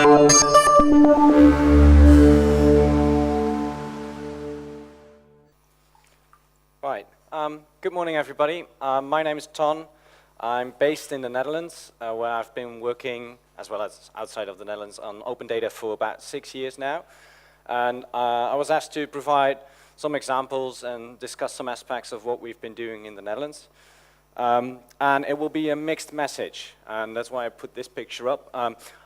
Right. Good morning, everybody. My name is Ton. I'm based in the Netherlands, where I've been working, as well as outside of the Netherlands, on open data for about 6 years now. And I was asked to provide some examples and discuss some aspects of what we've been doing in the Netherlands. And it will be a mixed message, and that's why I put this picture up.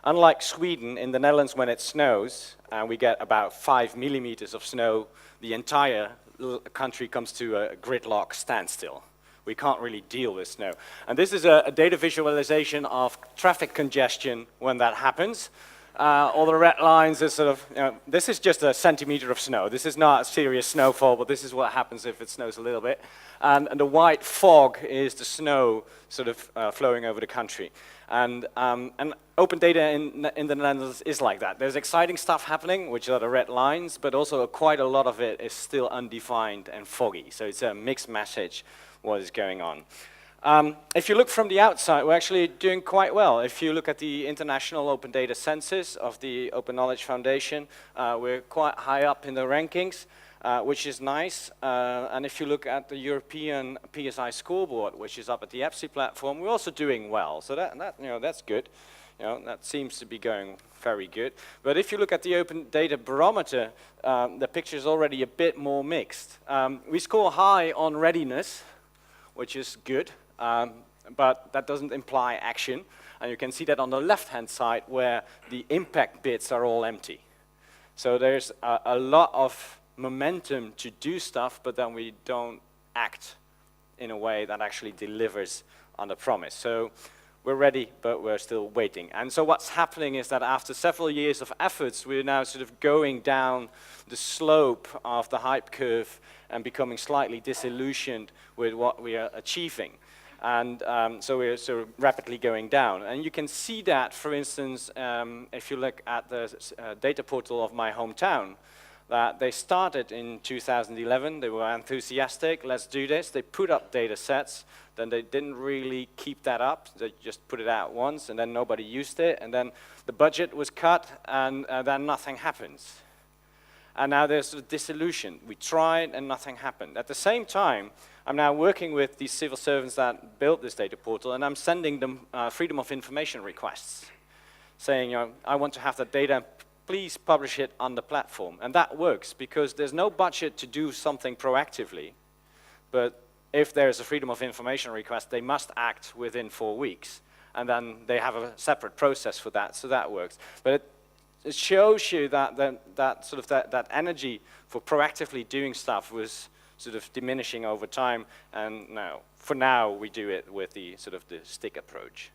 Unlike Sweden, in the Netherlands when it snows, and we get about 5 millimeters of snow, the entire country comes to a gridlock standstill. We can't really deal with snow. And this is a data visualization of traffic congestion when that happens. All the red lines is sort of, this is just a centimeter of snow. This is not serious snowfall, but this is what happens if it snows a little bit. And the white fog is the snow sort of flowing over the country. And open data in the Netherlands is like that. There's exciting stuff happening, which are the red lines, but also quite a lot of it is still undefined and foggy. So it's a mixed message what is going on. If you look from the outside, we're actually doing quite well. If you look at the International Open Data Census of the Open Knowledge Foundation, we're quite high up in the rankings, which is nice. And if you look at the European PSI scoreboard, which is up at the EPSI platform, we're also doing well. So that's good. That seems to be going very good. But if you look at the Open Data Barometer, the picture is already a bit more mixed. We score high on readiness, which is good, but that doesn't imply action. And you can see that on the left-hand side where the impact bits are all empty. So there's a lot of momentum to do stuff, but then we don't act in a way that actually delivers on the promise. So we're ready, but we're still waiting. And so what's happening is that after several years of efforts, we're now sort of going down the slope of the hype curve and becoming slightly disillusioned with what we are achieving. And so we're sort of rapidly going down. And you can see that, for instance, if you look at the data portal of my hometown, that they started in 2011, they were enthusiastic, let's do this. They put up data sets, then they didn't really keep that up. They just put it out once, and then nobody used it, and then the budget was cut, and then nothing happens. And now there's a disillusion. We tried, and nothing happened. At the same time, I'm now working with these civil servants that built this data portal, and I'm sending them freedom of information requests, saying, I want to have that data, please publish it on the platform. And that works, because there's no budget to do something proactively, but if there's a freedom of information request, they must act within 4 weeks. And then they have a separate process for that, so that works. But it shows you that that energy for proactively doing stuff was sort of diminishing over time, and now, for now, we do it with the sort of the stick approach.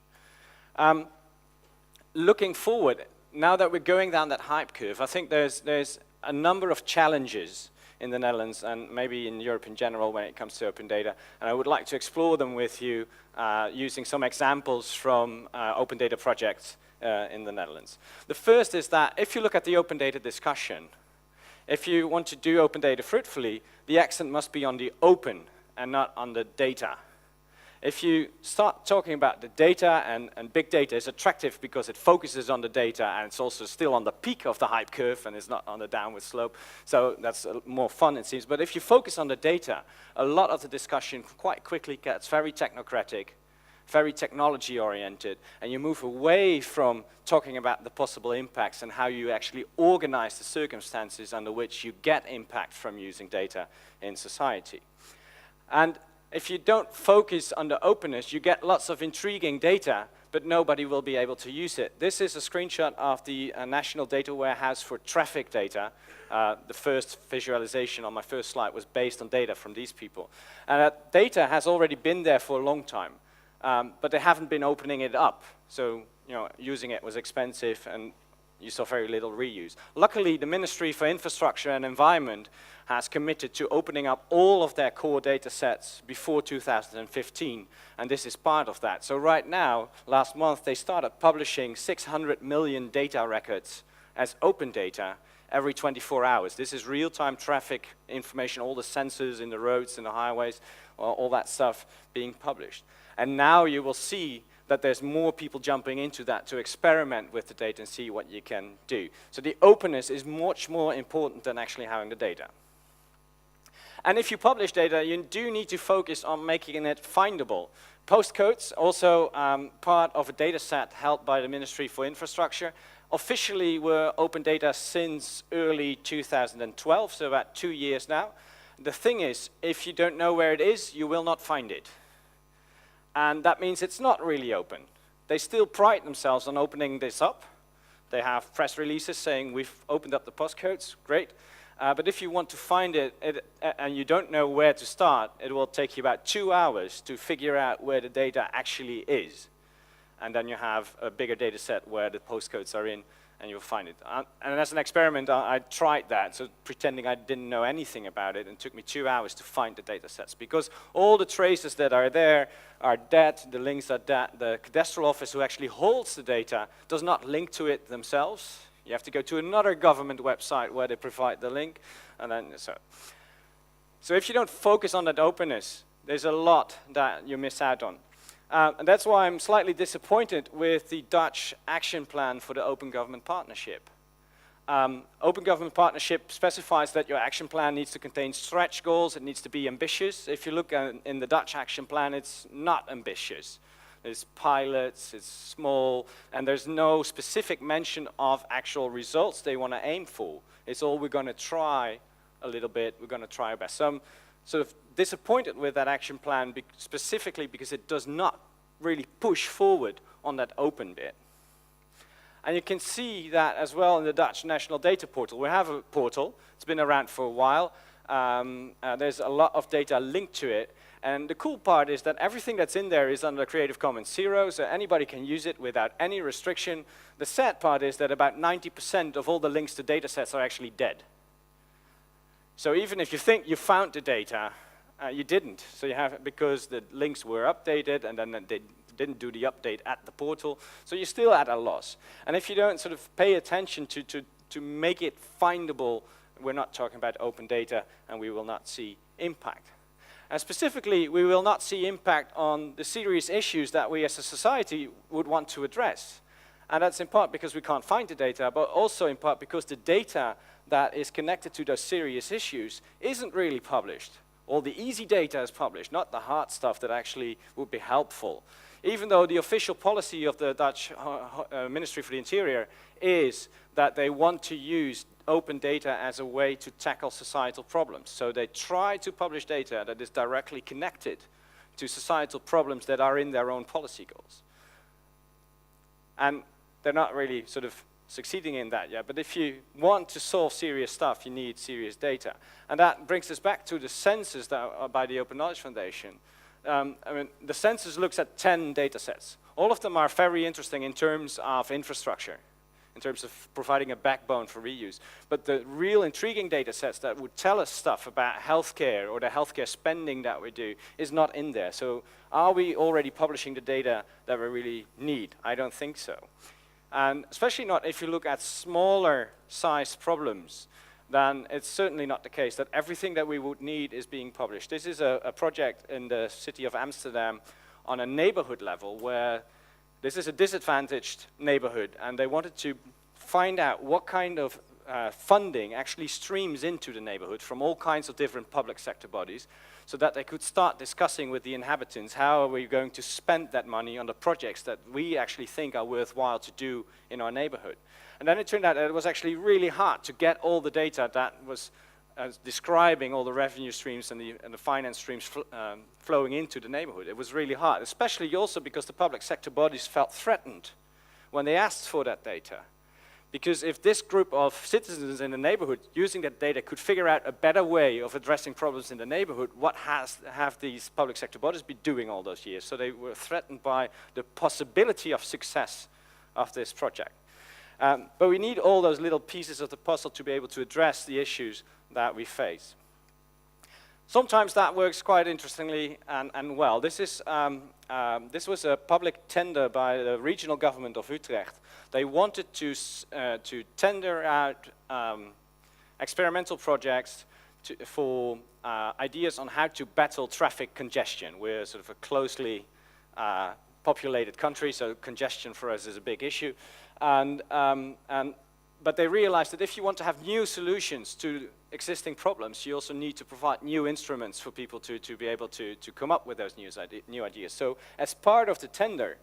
Looking forward, now that we're going down that hype curve, I think there's a number of challenges in the Netherlands and maybe in Europe in general when it comes to open data, and I would like to explore them with you using some examples from open data projects in the Netherlands. The first is that if you look at the open data discussion, if you want to do open data fruitfully, the accent must be on the open and not on the data. If you start talking about the data, and big data is attractive because it focuses on the data, and it's also still on the peak of the hype curve and it's not on the downward slope, so that's more fun it seems. But if you focus on the data, a lot of the discussion quite quickly gets very technocratic, very technology oriented, and you move away from talking about the possible impacts and how you actually organize the circumstances under which you get impact from using data in society. And if you don't focus on the openness, you get lots of intriguing data, but nobody will be able to use it. This is a screenshot of the National Data Warehouse for traffic data. The first visualization on my first slide was based on data from these people. And that data has already been there for a long time, but they haven't been opening it up. So using it was expensive, and you saw very little reuse. Luckily, the Ministry for Infrastructure and Environment has committed to opening up all of their core data sets before 2015, and this is part of that. So right now, last month, they started publishing 600 million data records as open data every 24 hours. This is real-time traffic information, all the sensors in the roads and the highways, all that stuff being published. And now you will see that there's more people jumping into that to experiment with the data and see what you can do. So the openness is much more important than actually having the data. And if you publish data, you do need to focus on making it findable. Postcodes, also part of a data set held by the Ministry for Infrastructure, officially were open data since early 2012, so about 2 years now. The thing is, if you don't know where it is, you will not find it. And that means it's not really open. They still pride themselves on opening this up. They have press releases saying, we've opened up the postcodes, great. But if you want to find it, and you don't know where to start, it will take you about 2 hours to figure out where the data actually is. And then you have a bigger data set where the postcodes are in, and you'll find it. And as an experiment, I tried that, so pretending I didn't know anything about it, and it took me 2 hours to find the data sets, because all the traces that are there are dead, the links are dead, the cadastral office who actually holds the data does not link to it themselves. You have to go to another government website where they provide the link, and then so if you don't focus on that openness, there's a lot that you miss out on. And that's why I'm slightly disappointed with the Dutch action plan for the Open Government Partnership. Open Government Partnership specifies that your action plan needs to contain stretch goals, it needs to be ambitious. If you look in the Dutch action plan, it's not ambitious. It's pilots, it's small, and there's no specific mention of actual results they want to aim for. It's all we're going to try a little bit, we're going to try our best. So I'm sort of disappointed with that action plan specifically because it does not really push forward on that open bit. And you can see that as well in the Dutch National Data Portal. We have a portal, it's been around for a while. There's a lot of data linked to it. And the cool part is that everything that's in there is under Creative Commons 0, so anybody can use it without any restriction. The sad part is that about 90% of all the links to data sets are actually dead. So even if you think you found the data, you didn't. So you have, because the links were updated and then they didn't do the update at the portal, so you're still at a loss. And if you don't sort of pay attention to make it findable, we're not talking about open data and we will not see impact. And specifically, we will not see impact on the serious issues that we as a society would want to address. And that's in part because we can't find the data, but also in part because the data that is connected to those serious issues isn't really published. All the easy data is published, not the hard stuff that actually would be helpful. Even though the official policy of the Dutch Ministry for the Interior is that they want to use open data as a way to tackle societal problems. So they try to publish data that is directly connected to societal problems that are in their own policy goals. And they're not really sort of succeeding in that yet, but if you want to solve serious stuff, you need serious data. And that brings us back to the census that are by the Open Knowledge Foundation. I mean, the census looks at 10 data sets. All of them are very interesting in terms of infrastructure, in terms of providing a backbone for reuse. But the real intriguing data sets that would tell us stuff about healthcare or the healthcare spending that we do is not in there. So are we already publishing the data that we really need? I don't think so. And especially not if you look at smaller size problems, then it's certainly not the case that everything that we would need is being published. This is a project in the city of Amsterdam on a neighborhood level where this is a disadvantaged neighborhood, and they wanted to find out what kind of funding actually streams into the neighborhood from all kinds of different public sector bodies, so that they could start discussing with the inhabitants how are we going to spend that money on the projects that we actually think are worthwhile to do in our neighborhood. And then it turned out that it was actually really hard to get all the data that was describing all the revenue streams and the finance streams flowing into the neighborhood. It was really hard, especially also because the public sector bodies felt threatened when they asked for that data. Because if this group of citizens in the neighborhood using that data could figure out a better way of addressing problems in the neighborhood, what have these public sector bodies been doing all those years? So they were threatened by the possibility of success of this project. But we need all those little pieces of the puzzle to be able to address the issues that we face. Sometimes that works quite interestingly and well. This was a public tender by the regional government of Utrecht. They wanted to tender out experimental projects for ideas on how to battle traffic congestion. We're sort of a closely populated country, so congestion for us is a big issue. But they realized that if you want to have new solutions to existing problems, you also need to provide new instruments for people to be able to come up with those new ideas. So as part of the tender,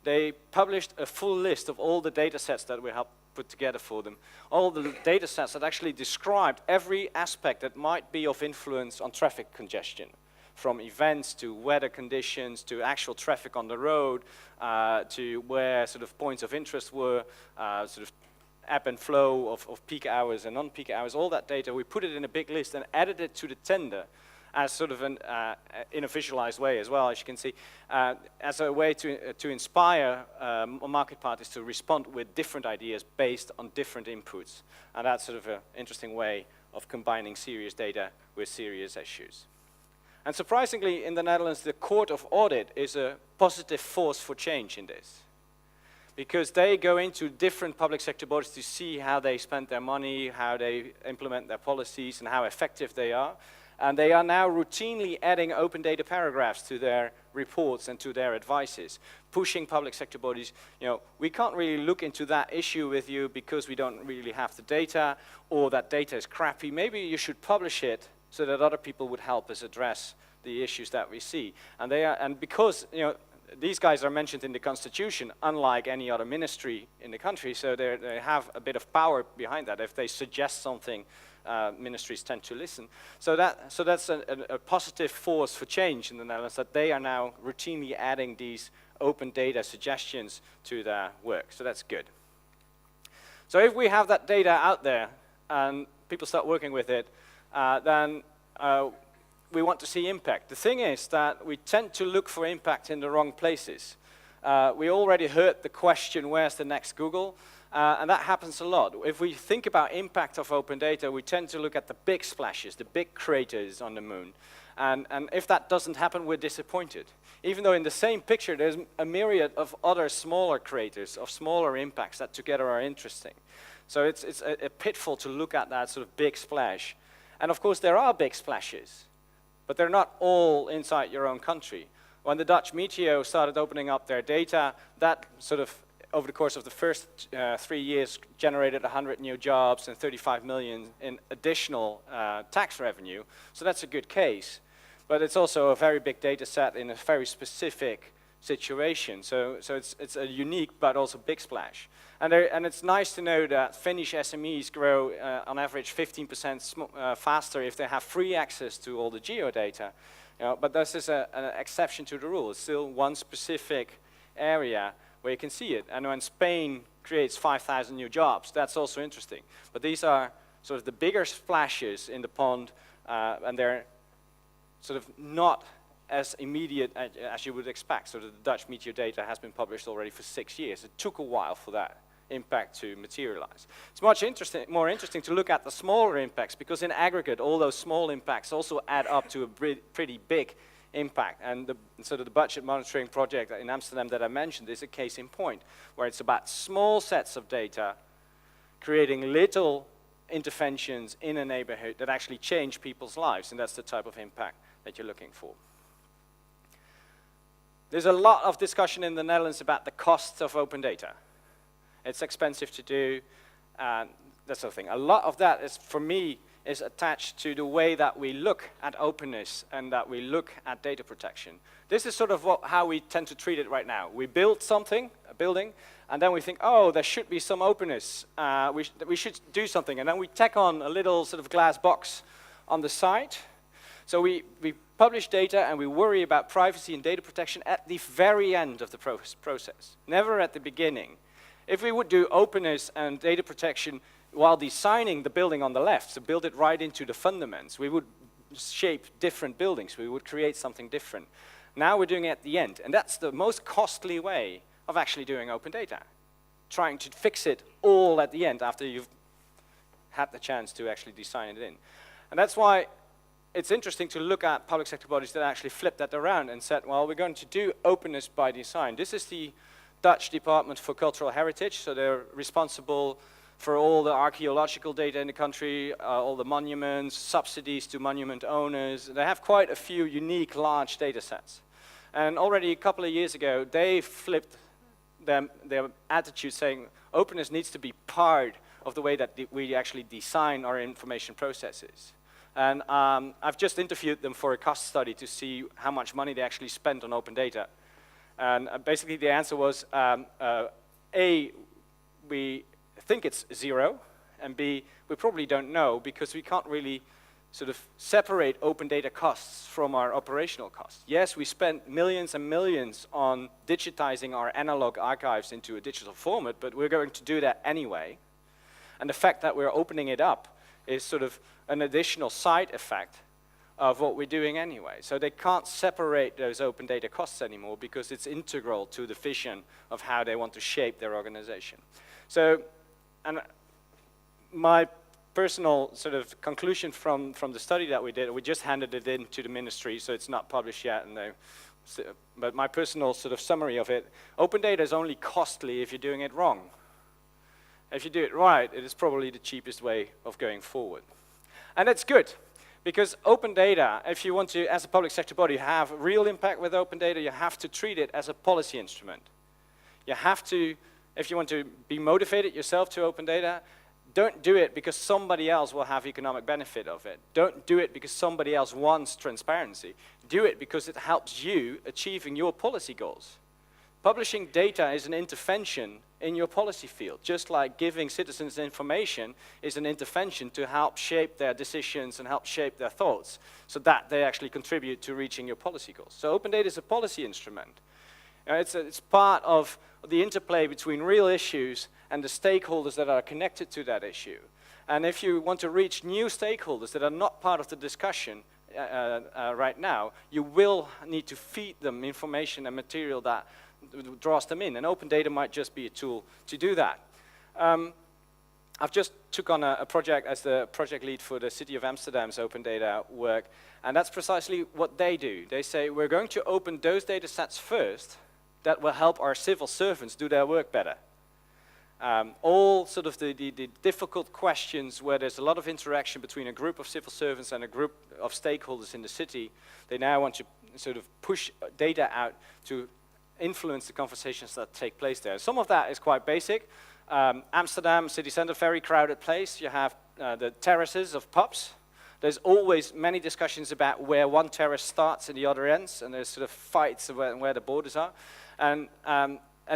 they published a full list of all the data sets that we helped put together for them. All the data sets that actually described every aspect that might be of influence on traffic congestion, from events to weather conditions to actual traffic on the road, to where sort of points of interest were, sort of ebb and flow of peak hours and non-peak hours, all that data, we put it in a big list and added it to the tender as sort of in a visualized way as well, as you can see, as a way to inspire market parties to respond with different ideas based on different inputs. And that's sort of an interesting way of combining serious data with serious issues. And surprisingly, in the Netherlands, the Court of Audit is a positive force for change in this, because they go into different public sector bodies to see how they spend their money, how they implement their policies, and how effective they are. And they are now routinely adding open data paragraphs to their reports and to their advices, pushing public sector bodies, we can't really look into that issue with you because we don't really have the data, or that data is crappy. Maybe you should publish it so that other people would help us address the issues that we see. And because, these guys are mentioned in the Constitution, unlike any other ministry in the country, so they have a bit of power behind that. If they suggest something, ministries tend to listen. So that's a positive force for change in the Netherlands, that they are now routinely adding these open data suggestions to their work. So that's good. So if we have that data out there and people start working with it, then we want to see impact. The thing is that we tend to look for impact in the wrong places. We already heard the question, where's the next Google? And that happens a lot. If we think about impact of open data, we tend to look at the big splashes, the big craters on the moon. And if that doesn't happen, we're disappointed. Even though in the same picture, there's a myriad of other smaller craters, of smaller impacts that together are interesting. So it's a pitfall to look at that sort of big splash. And of course, there are big splashes, but they're not all inside your own country. When the Dutch Meteo started opening up their data, that sort of, over the course of the first 3 years, generated 100 new jobs and 35 million in additional tax revenue. So that's a good case. But it's also a very big data set in a very specific situation. So it's a unique but also big splash. And it's nice to know that Finnish SMEs grow on average 15% faster if they have free access to all the geodata. But this is an exception to the rule. It's still one specific area where you can see it. And when Spain creates 5,000 new jobs, that's also interesting. But these are sort of the bigger splashes in the pond, and they're sort of not as immediate as you would expect. So the Dutch Meteo data has been published already for 6 years. It took a while for that impact to materialize. It's much more interesting to look at the smaller impacts, because in aggregate, all those small impacts also add up to a pretty big impact. And the budget monitoring project in Amsterdam that I mentioned is a case in point, where it's about small sets of data creating little interventions in a neighborhood that actually change people's lives, and that's the type of impact that you're looking for. There's a lot of discussion in the Netherlands about the costs of open data. It's expensive to do, and that sort of thing. A lot of that is, for me, is attached to the way that we look at openness and that we look at data protection. This is sort of how we tend to treat it right now. We build something, a building, and then we think, oh, there should be some openness. We should do something, and then we tack on a little sort of glass box on the side. So we publish data and we worry about privacy and data protection at the very end of the process, never at the beginning. If we would do openness and data protection while designing the building on the left, so build it right into the fundaments, we would shape different buildings, we would create something different. Now we're doing it at the end, and that's the most costly way of actually doing open data. Trying to fix it all at the end after you've had the chance to actually design it in. And that's why it's interesting to look at public sector bodies that actually flipped that around and said, well, we're going to do openness by design. This is the Dutch Department for Cultural Heritage, so they're responsible for all the archaeological data in the country, all the monuments, subsidies to monument owners. They have quite a few unique large data sets. And already a couple of years ago, they flipped their attitude, saying openness needs to be part of the way that we actually design our information processes. And I've just interviewed them for a cost study to see how much money they actually spent on open data. And basically the answer was, A, we think it's zero, and B, we probably don't know because we can't really sort of separate open data costs from our operational costs. Yes, we spent millions and millions on digitizing our analog archives into a digital format, but we're going to do that anyway. And the fact that we're opening it up is sort of an additional side effect of what we're doing anyway. So they can't separate those open data costs anymore because it's integral to the vision of how they want to shape their organization. So, and my personal sort of conclusion from the study that we did, we just handed it in to the ministry, so it's not published yet, and but my personal sort of summary of it, open data is only costly if you're doing it wrong. If you do it right, it is probably the cheapest way of going forward. And that's good, because open data, if you want to, as a public sector body, have real impact with open data, you have to treat it as a policy instrument. You have to, if you want to be motivated yourself to open data, don't do it because somebody else will have economic benefit of it. Don't do it because somebody else wants transparency. Do it because it helps you achieving your policy goals. Publishing data is an intervention in your policy field, just like giving citizens information is an intervention to help shape their decisions and help shape their thoughts so that they actually contribute to reaching your policy goals. So open data is a policy instrument. It's part of the interplay between real issues and the stakeholders that are connected to that issue. And if you want to reach new stakeholders that are not part of the discussion right now, you will need to feed them information and material that draws them in, and open data might just be a tool to do that. I've just took on a project as the project lead for the City of Amsterdam's open data work, and that's precisely what they do. They say, we're going to open those data sets first that will help our civil servants do their work better. All sort of the difficult questions where there's a lot of interaction between a group of civil servants and a group of stakeholders in the city, they now want to sort of push data out to influence the conversations that take place there. Some of that is quite basic. Amsterdam city center, very crowded place. You have the terraces of pubs. There's always many discussions about where one terrace starts and the other ends, and there's sort of fights where the borders are. And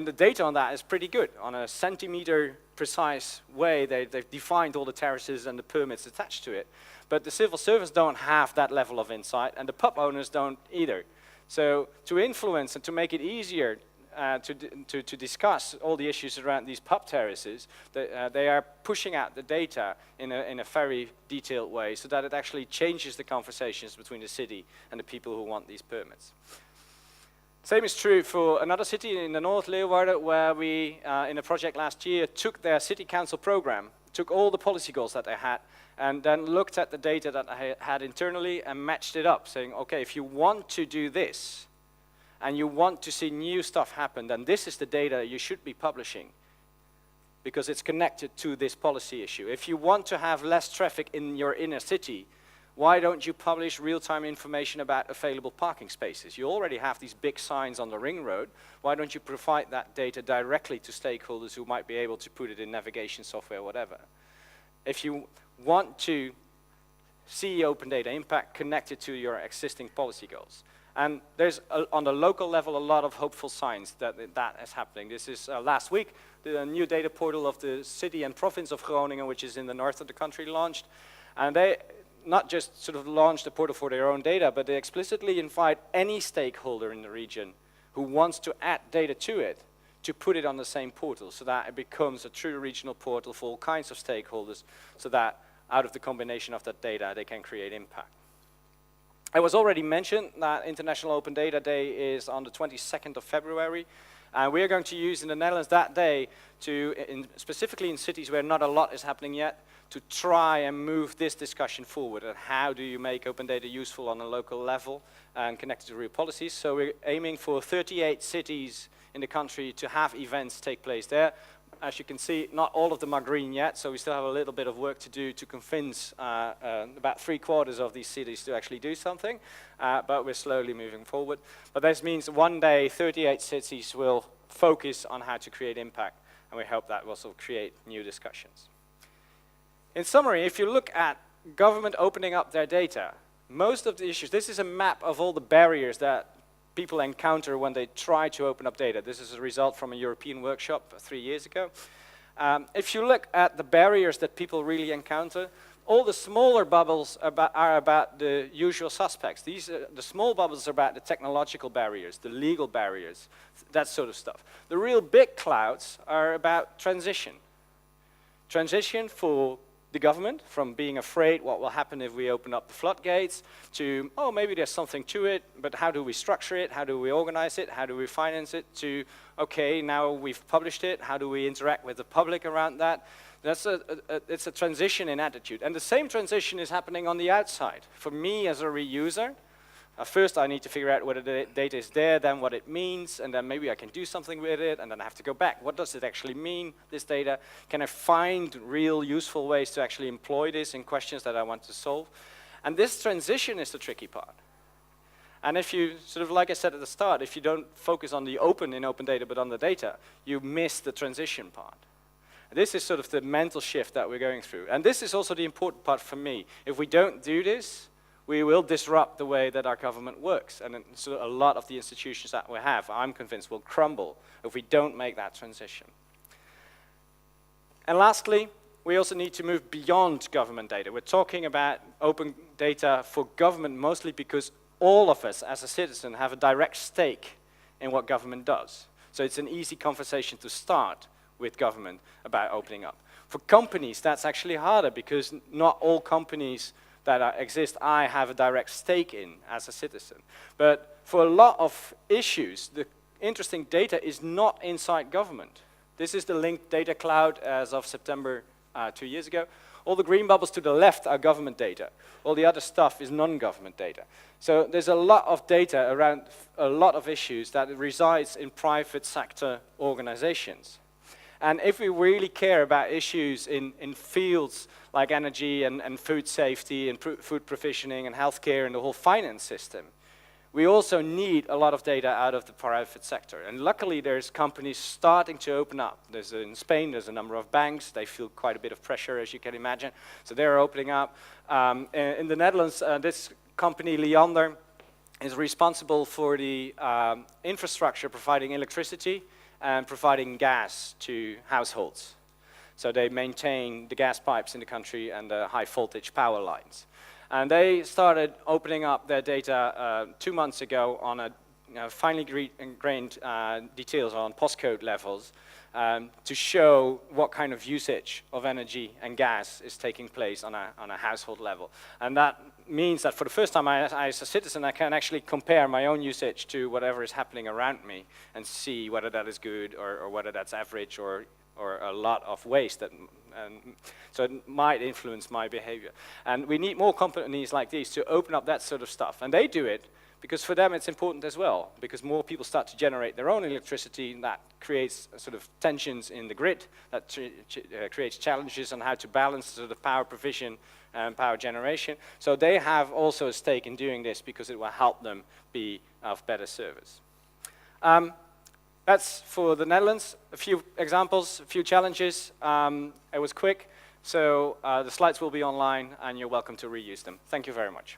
the data on that is pretty good. On a centimeter precise way, they've defined all the terraces and the permits attached to it. But the civil servants don't have that level of insight, and the pub owners don't either. So to influence and to make it easier to discuss all the issues around these pub terraces, they are pushing out the data in a very detailed way so that it actually changes the conversations between the city and the people who want these permits. Same is true for another city in the north, Leeuwarden, where we, in a project last year, took their city council program, took all the policy goals that they had, and then looked at the data that I had internally and matched it up, saying, okay, if you want to do this, and you want to see new stuff happen, then this is the data you should be publishing, because it's connected to this policy issue. If you want to have less traffic in your inner city, why don't you publish real-time information about available parking spaces? You already have these big signs on the ring road. Why don't you provide that data directly to stakeholders who might be able to put it in navigation software, whatever? If you want to see open data impact connected to your existing policy goals. And there's, on the local level, a lot of hopeful signs that is happening. This is last week, the new data portal of the city and province of Groningen, which is in the north of the country, launched. And they not just sort of launched a portal for their own data, but they explicitly invite any stakeholder in the region who wants to add data to it to put it on the same portal so that it becomes a true regional portal for all kinds of stakeholders so that out of the combination of that data they can create impact. It was already mentioned that International Open Data Day is on the 22nd of February. And we are going to use in the Netherlands that day to, specifically in cities where not a lot is happening yet, to try and move this discussion forward. And how do you make open data useful on a local level and connected to real policies? So we're aiming for 38 cities in the country to have events take place there. As you can see, not all of them are green yet, so we still have a little bit of work to do to convince about 3/4 of these cities to actually do something, but we're slowly moving forward. But this means one day 38 cities will focus on how to create impact, and we hope that will also create new discussions. In summary, if you look at government opening up their data, most of the issues, this is a map of all the barriers that people encounter when they try to open up data. This is a result from a European workshop 3 years ago. If you look at the barriers that people really encounter, all the smaller bubbles are about the usual suspects. The small bubbles are about the technological barriers, the legal barriers, that sort of stuff. The real big clouds are about transition. Transition for the government, from being afraid what will happen if we open up the floodgates, to, oh, maybe there's something to it, but how do we structure it, how do we organize it, how do we finance it, to, okay, now we've published it, how do we interact with the public around that? It's a transition in attitude. And the same transition is happening on the outside. For me as a reuser, first I need to figure out whether the data is there, then what it means, and then maybe I can do something with it, and then I have to go back. What does it actually mean, this data? Can I find real useful ways to actually employ this in questions that I want to solve? And this transition is the tricky part. And if you, sort of like I said at the start, if you don't focus on the open in open data, but on the data, you miss the transition part. This is sort of the mental shift that we're going through. And this is also the important part for me. If we don't do this, we will disrupt the way that our government works. And so a lot of the institutions that we have, I'm convinced, will crumble if we don't make that transition. And lastly, we also need to move beyond government data. We're talking about open data for government mostly because all of us as a citizen have a direct stake in what government does. So it's an easy conversation to start with government about opening up. For companies, that's actually harder because not all companies that exist, I have a direct stake in as a citizen. But for a lot of issues, the interesting data is not inside government. This is the linked data cloud as of September 2 years ago. All the green bubbles to the left are government data. All the other stuff is non-government data. So there's a lot of data around a lot of issues that resides in private sector organizations. And if we really care about issues in fields like energy and food safety and food provisioning and healthcare and the whole finance system, we also need a lot of data out of the private sector. And luckily there's companies starting to open up. In Spain, there's a number of banks. They feel quite a bit of pressure, as you can imagine. So they're opening up. In the Netherlands, this company, Leander, is responsible for the infrastructure providing electricity and providing gas to households. So they maintain the gas pipes in the country and the high voltage power lines. And they started opening up their data 2 months ago on a finely grained details on postcode levels to show what kind of usage of energy and gas is taking place on a household level. And that means that for the first time, I, as a citizen, I can actually compare my own usage to whatever is happening around me and see whether that is good or whether that's average or a lot of waste. So it might influence my behavior. And we need more companies like these to open up that sort of stuff. And they do it because for them it's important as well, because more people start to generate their own electricity, and that creates sort of tensions in the grid, that creates challenges on how to balance sort of power provision and power generation. So they have also a stake in doing this because it will help them be of better service. That's for the Netherlands. A few examples, a few challenges. It was quick, so the slides will be online and you're welcome to reuse them. Thank you very much.